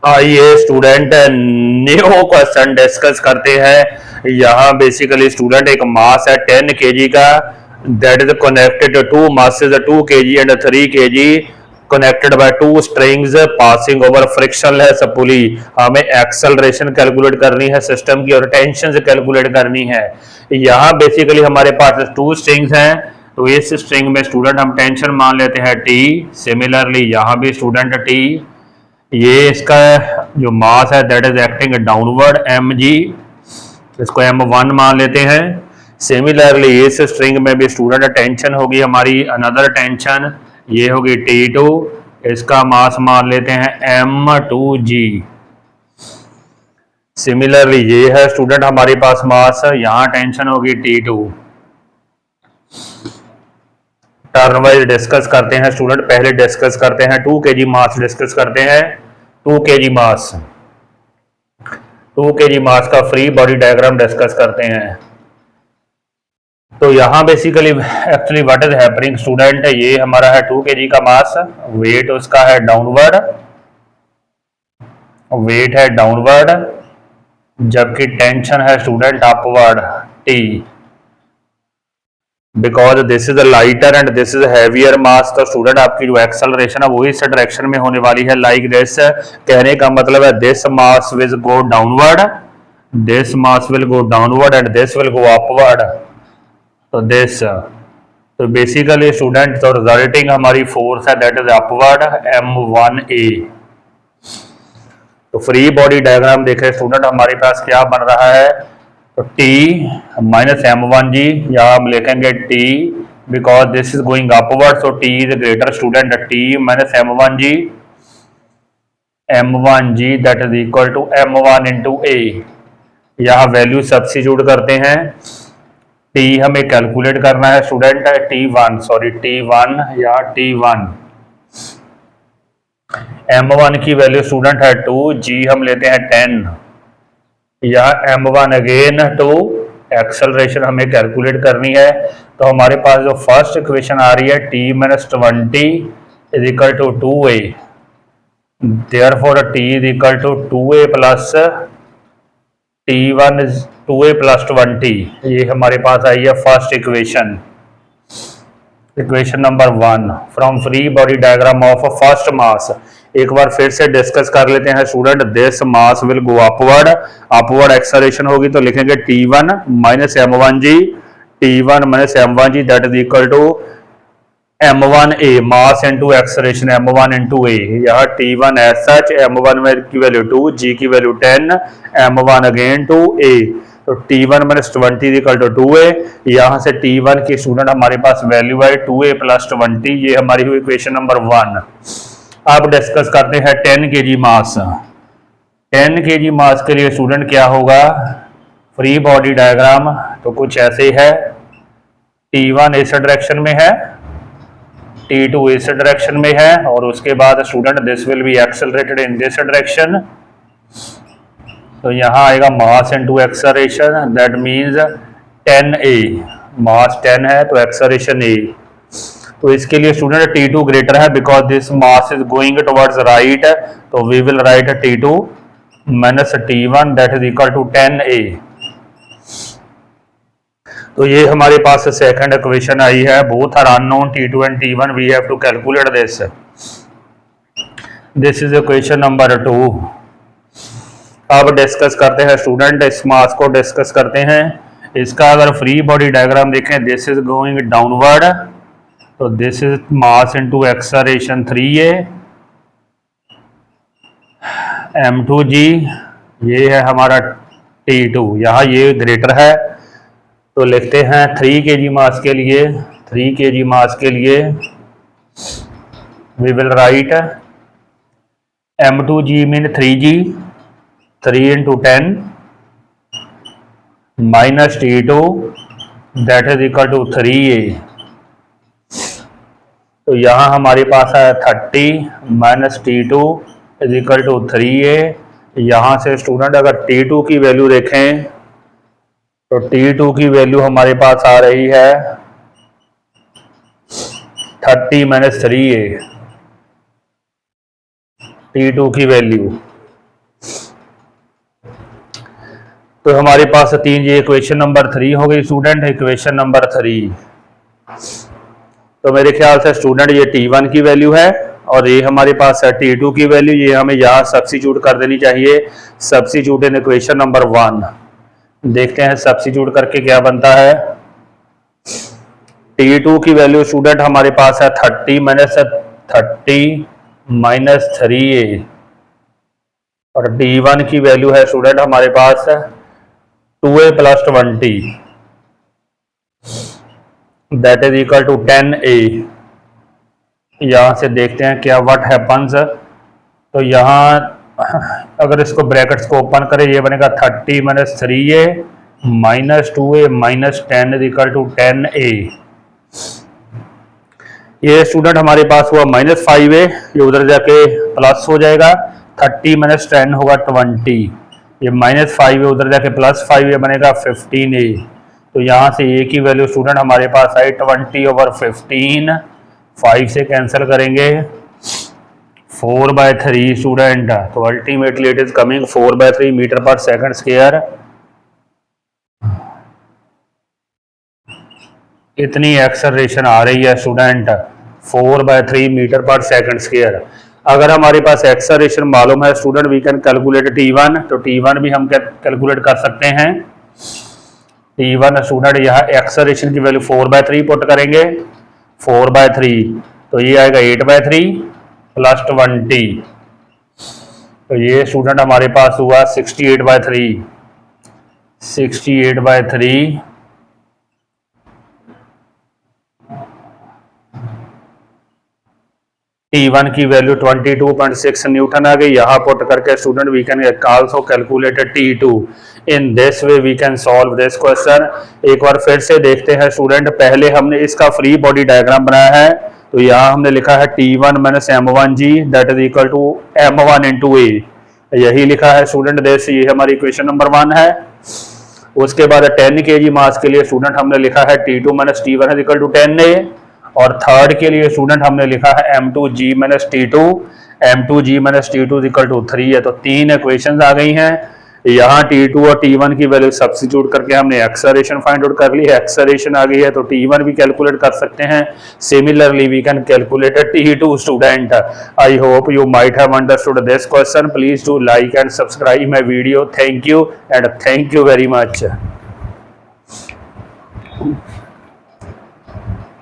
आइए student new question discuss करते हैं। यहाँ बेसिकली स्टूडेंट एक मास है 10 kg का, that is connected to masses 2 kg and 3 kg connected by two strings passing over frictionless pulley. हमें एक्सेलरेशन कैलकुलेट करनी है सिस्टम की और टेंशन कैलकुलेट करनी है। यहाँ बेसिकली हमारे पास टू स्ट्रिंग्स हैं, तो इस स्ट्रिंग में स्टूडेंट हम टेंशन मान लेते हैं टी। सिमिलरली यहाँ भी स्टूडेंट टी, ये इसका जो मास है that is acting downward M G, इसको M1 मान लेते हैं। सिमिलरली इस स्ट्रिंग में भी स्टूडेंट टेंशन होगी हमारी अनदर टेंशन, ये होगी T2, इसका मास मान लेते हैं M2G। सिमिलरली ये है स्टूडेंट हमारे पास मास, यहाँ टेंशन होगी T2। टर्न वाइज डिस्कस करते हैं स्टूडेंट। पहले डिस्कस करते हैं 2 kg मास, डिस्कस करते हैं 2 kg मास। 2 kg मास का फ्री बॉडी डायग्राम डिस्कस करते हैं। तो यहाँ basically actually what is happening student, ये हमारा है 2 kg का मास, वेट उसका है डाउनवर्ड, वेट है डाउनवर्ड, जबकि टेंशन है student upward T। Because this is lighter and this is heavier mass, तो स्टूडेंट आपकी जो एक्सेलरेशन है वो इस डायरेक्शन में होने वाली है, लाइक दिस। कहने का मतलब है this mass will go downward, this mass will go downward and this will go upward. तो दिस, तो बेसिकली स्टूडेंट तो रिजल्टिंग हमारी फोर्स है दैट इज अपवर्ड M1A। तो फ्री बॉडी डायग्राम देखें स्टूडेंट, हमारे पास क्या बन रहा है, तो T माइनस M1G, या हम लिखेंगे T because this is going upward, so T is greater student, T minus M1G, M1G that is equal to M1 into A। यहाँ वैल्यू सब्स्टिट्यूट करते हैं। T हमें कैलकुलेट करना है स्टूडेंट T1, सॉरी T1 या T1। M1 की value student है 2, G हम लेते हैं 10, या M1 अगेन 2, एक्सेलरेशन हमें कैलकुलेट करनी है। तो हमारे पास जो फर्स्ट इक्वेशन आ रही है T minus 20 is equal to 2A, therefore T is equal to 2A plus T1 is 2A plus 20। ये हमारे पास आई है first equation, equation number 1 from free body diagram of first mass. एक बार फिर से डिस्कस कर लेते हैं student, this mass will go upward, upward acceleration होगी तो लिखेंगे T1 minus M1G, T1 minus M1G that is equal to M1A, mass into acceleration M1 into A। यह T1 एज सच, M1 में की वैल्यू 2, G की value 10, M1 again to A, तो T1 minus 20 equal to 2A। यहाँ से T1 की student हमारे पास value है 2A प्लस 20, ये हमारी हुई इक्वेशन नंबर 1। अब डिस्कस करते हैं 10 kg मास। 10 kg मास के लिए स्टूडेंट क्या होगा, फ्री बॉडी डायग्राम तो कुछ ऐसे ही है, T1 इस डायरेक्शन में है, T2 इस डायरेक्शन में है, और उसके बाद student this will be accelerated in this direction. तो यहाँ आएगा mass into acceleration, that means 10A, mass 10 है तो एक्सेलरेशन A। तो इसके लिए स्टूडेंट T2 ग्रेटर है because this mass is going towards right, तो we will write T2 minus T1 that is equal to 10A। तो ये हमारे पास सेकंड इक्वेशन आई है, both are unknown T2 and T1, we have to calculate this. This is equation number 2। अब discuss करते हैं स्टूडेंट, इस मास को डिस्कस करते हैं। इसका अगर फ्री बॉडी डायग्राम देखें, दिस इज गोइंग डाउनवर्ड, तो this is mass into acceleration 3A, M2G, ये है हमारा T2, यहाँ ये ग्रेटर है तो लिखते हैं 3 kg मास के लिए, 3 kg मास के लिए we will write M2G mean 3G, 3 into 10 minus T2 that is equal to 3A। तो यहाँ हमारे पास है 30 minus T2 is equal to 3A। यहाँ से स्टूडेंट अगर T2 की वैल्यू देखें तो T2 की वैल्यू हमारे पास आ रही है 30 माइनस 3A, T2 की वैल्यू। तो हमारे पास तीन, ये इक्वेशन नंबर 3 हो गई स्टूडेंट, इक्वेशन नंबर 3। तो मेरे ख्याल से स्टूडेंट ये T1 की वैल्यू है और ये हमारे पास है T2 की वैल्यू, ये हमें यहाँ सब्स्टिट्यूट कर देनी चाहिए। Substitute in equation number 1। देखते हैं सब्स्टिट्यूट करके क्या बनता है। T2 की वैल्यू स्टूडेंट हमारे पास है 30 माइनस 3a और D1 की वैल्यू है स्टूडेंट हमारे पास 2a plus 20 that is equal to 10a। यहां से देखते हैं क्या व्हाट हैपन्स। तो यहां अगर इसको ब्रैकेट्स को ओपन करें, ये बनेगा 30 minus 3a minus 2a minus 10 is equal to 10a। ये स्टूडेंट हमारे पास हुआ माइनस 5a, ये उधर जाके प्लस हो जाएगा। 30 माइनस 10 होगा 20, ये माइनस 5a उधर जाके प्लस 5a बनेगा 15a। तो यहाँ से a की वैल्यू स्टूडेंट हमारे पास आई 20/15, 5 से कैंसिल करेंगे 4/3 स्टूडेंट। तो ultimately it is coming 4/3 metre per second square. इतनी एक्सेलरेशन आ रही है student 4/3 metre per second square. अगर हमारे पास एक्सेलरेशन मालूम है student, we can calculate T1। तो T1 भी हम कैलकुलेट कर सकते हैं। T1 स्टूडेंट यहाँ एक्सेलरेशन की वैल्यू 4/3 पुट करेंगे, 4/3 तो ये आएगा 8/3 प्लस 20। तो ये स्टूडेंट हमारे पास हुआ 68/3, 68/3 T1 की वैल्यू 22.6 न्यूटन आ गई। यहाँ पुट करके student we can also calculate T2। In this way we can solve this question. एक बार फिर से देखते हैं स्टूडेंट, पहले हमने इसका फ्री बॉडी डायग्राम बनाया है। तो यहाँ हमने लिखा है T1 minus M1G that is equal to M1 into A, यही लिखा है स्टूडेंट। दिस ये हमारी इक्वेशन नंबर 1 है। उसके बाद 10 kg मास के लिए स्टूडेंट हमने लिखा है T2 minus T1 is equal to 10a और थर्ड के लिए स्टूडेंट हमने लिखा है M2G minus T2, M2G minus T2 equal to 3 है। तो तीन इक्वेशंस आ गई हैं। यहाँ T2 और T1 की वैल्यू सब्स्टिट्यूट करके हमने एक्सेलरेशन फाइंड आउट कर ली है। एक्सेलरेशन आ गई है तो T1 भी कैलकुलेट कर सकते हैं। Similarly we can calculate T2 student. I hope you might have understood this question. Please do like and subscribe my video. Thank you and thank you very much.